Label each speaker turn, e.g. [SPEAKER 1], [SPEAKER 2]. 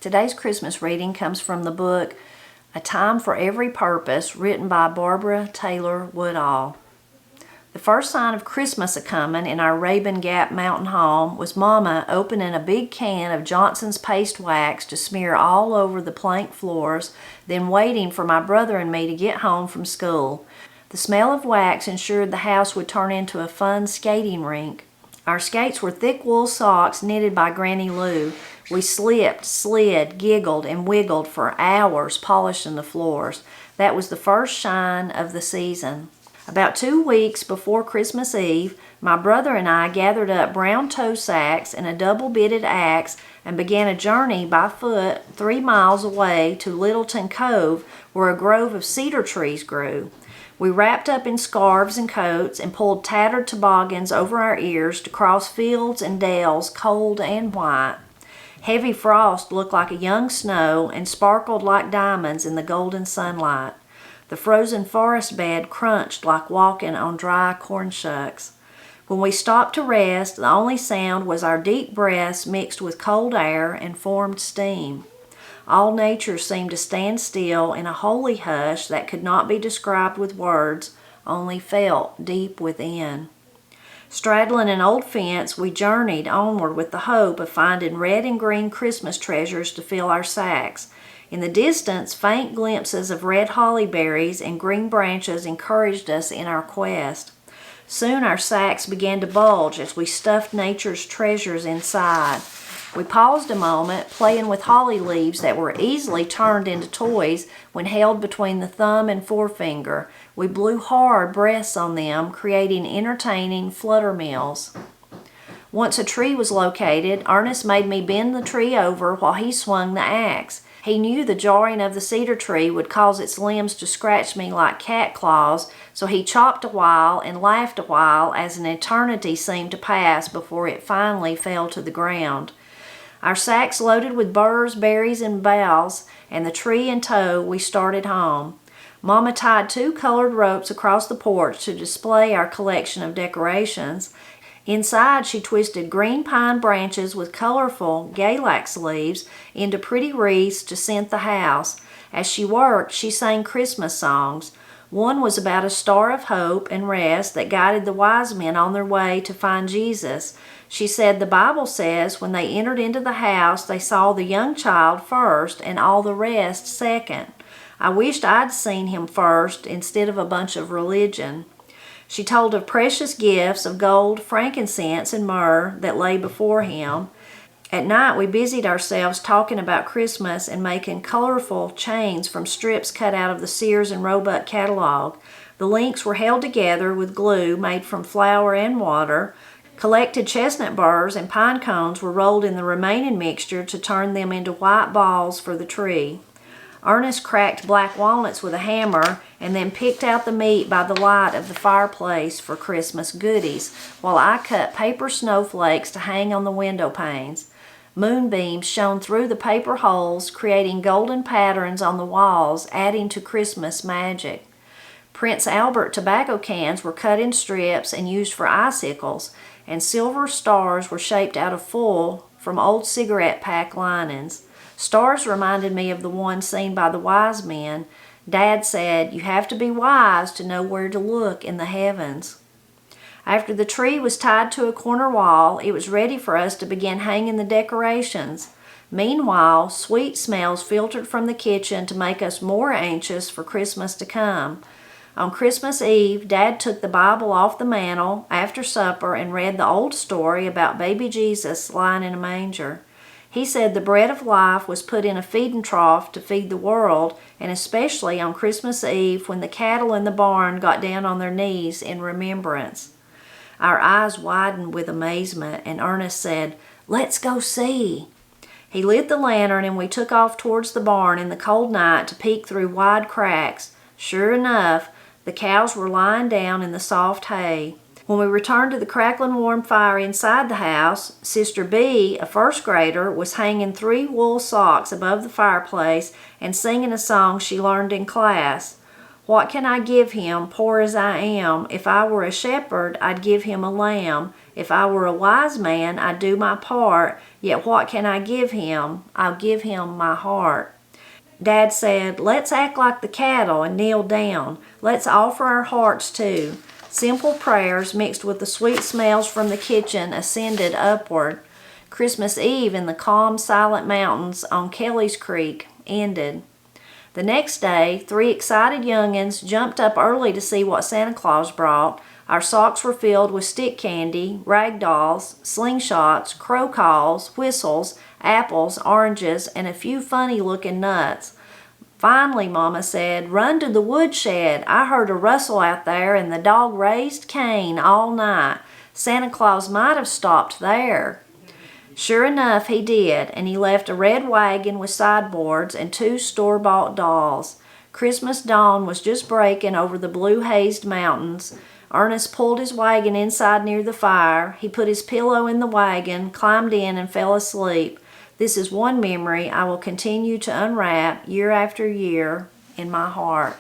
[SPEAKER 1] Today's Christmas reading comes from the book A Time for Every Purpose, written by Barbara Taylor Woodall. The first sign of Christmas a-comin' in our Rabun Gap mountain home was Mama opening a big can of Johnson's paste wax to smear all over the plank floors, then waiting for my brother and me to get home from school. The smell of wax ensured the house would turn into a fun skating rink. Our skates were thick wool socks knitted by Granny Lou. We slipped, slid, giggled, and wiggled for hours polishing the floors. That was the first shine of the season. About 2 weeks before Christmas Eve, my brother and I gathered up brown tow sacks and a double-bitted axe and began a journey by foot 3 miles away to Littleton Cove, where a grove of cedar trees grew. We wrapped up in scarves and coats and pulled tattered toboggans over our ears to cross fields and dales, cold and white. Heavy frost looked like a young snow and sparkled like diamonds in the golden sunlight. The frozen forest bed crunched like walking on dry corn shucks. When we stopped to rest, the only sound was our deep breaths mixed with cold air and formed steam. All nature seemed to stand still in a holy hush that could not be described with words, only felt deep within. Straddling an old fence, we journeyed onward with the hope of finding red and green Christmas treasures to fill our sacks. In the distance, faint glimpses of red holly berries and green branches encouraged us in our quest. Soon our sacks began to bulge as we stuffed nature's treasures inside. We paused a moment, playing with holly leaves that were easily turned into toys when held between the thumb and forefinger. We blew hard breaths on them, creating entertaining flutter mills. Once a tree was located, Ernest made me bend the tree over while he swung the axe. He knew the jarring of the cedar tree would cause its limbs to scratch me like cat claws, so he chopped a while and laughed a while as an eternity seemed to pass before it finally fell to the ground. Our sacks loaded with burrs, berries, and boughs, and the tree in tow, we started home. Mama tied 2 colored ropes across the porch to display our collection of decorations. Inside, she twisted green pine branches with colorful galax leaves into pretty wreaths to scent the house. As she worked, she sang Christmas songs. One was about a star of hope and rest that guided the wise men on their way to find Jesus. She said the Bible says when they entered into the house, they saw the young child first and all the rest second. I wished I'd seen him first instead of a bunch of religion. She told of precious gifts of gold, frankincense, and myrrh that lay before him. At night, we busied ourselves talking about Christmas and making colorful chains from strips cut out of the Sears and Roebuck catalog. The links were held together with glue made from flour and water. Collected chestnut burrs and pine cones were rolled in the remaining mixture to turn them into white balls for the tree. Ernest cracked black walnuts with a hammer and then picked out the meat by the light of the fireplace for Christmas goodies, while I cut paper snowflakes to hang on the window panes. Moonbeams shone through the paper holes, creating golden patterns on the walls, adding to Christmas magic. Prince Albert tobacco cans were cut in strips and used for icicles, and silver stars were shaped out of foil from old cigarette pack linings. Stars reminded me of the one seen by the wise men. Dad said, "You have to be wise to know where to look in the heavens." After the tree was tied to a corner wall, it was ready for us to begin hanging the decorations. Meanwhile, sweet smells filtered from the kitchen to make us more anxious for Christmas to come. On Christmas Eve, Dad took the Bible off the mantle after supper and read the old story about baby Jesus lying in a manger. He said the bread of life was put in a feeding trough to feed the world, and especially on Christmas Eve when the cattle in the barn got down on their knees in remembrance. Our eyes widened with amazement, and Ernest said, "Let's go see." He lit the lantern, and we took off towards the barn in the cold night to peek through wide cracks. Sure enough, the cows were lying down in the soft hay. When we returned to the crackling warm fire inside the house, Sister B, a first grader, was hanging 3 wool socks above the fireplace and singing a song she learned in class. "What can I give him, poor as I am? If I were a shepherd, I'd give him a lamb. If I were a wise man, I'd do my part, yet what can I give him? I'll give him my heart. Dad said, let's act like the cattle and kneel down. Let's offer our hearts too. Simple prayers mixed with the sweet smells from the kitchen ascended upward. Christmas Eve in the calm, silent mountains on Kelly's Creek ended. The next day, 3 excited young'uns jumped up early to see what Santa Claus brought. Our socks were filled with stick candy, rag dolls, slingshots, crow calls, whistles, apples, oranges, and a few funny-looking nuts. Finally, Mama said, run to the woodshed. I heard a rustle out there and the dog raised Cain all night. Santa Claus might have stopped there. Sure enough, he did, and he left a red wagon with sideboards and 2 store-bought dolls. Christmas dawn was just breaking over the blue-hazed mountains. Ernest pulled his wagon inside near the fire. He put his pillow in the wagon, climbed in, and fell asleep. This is one memory I will continue to unwrap year after year in my heart.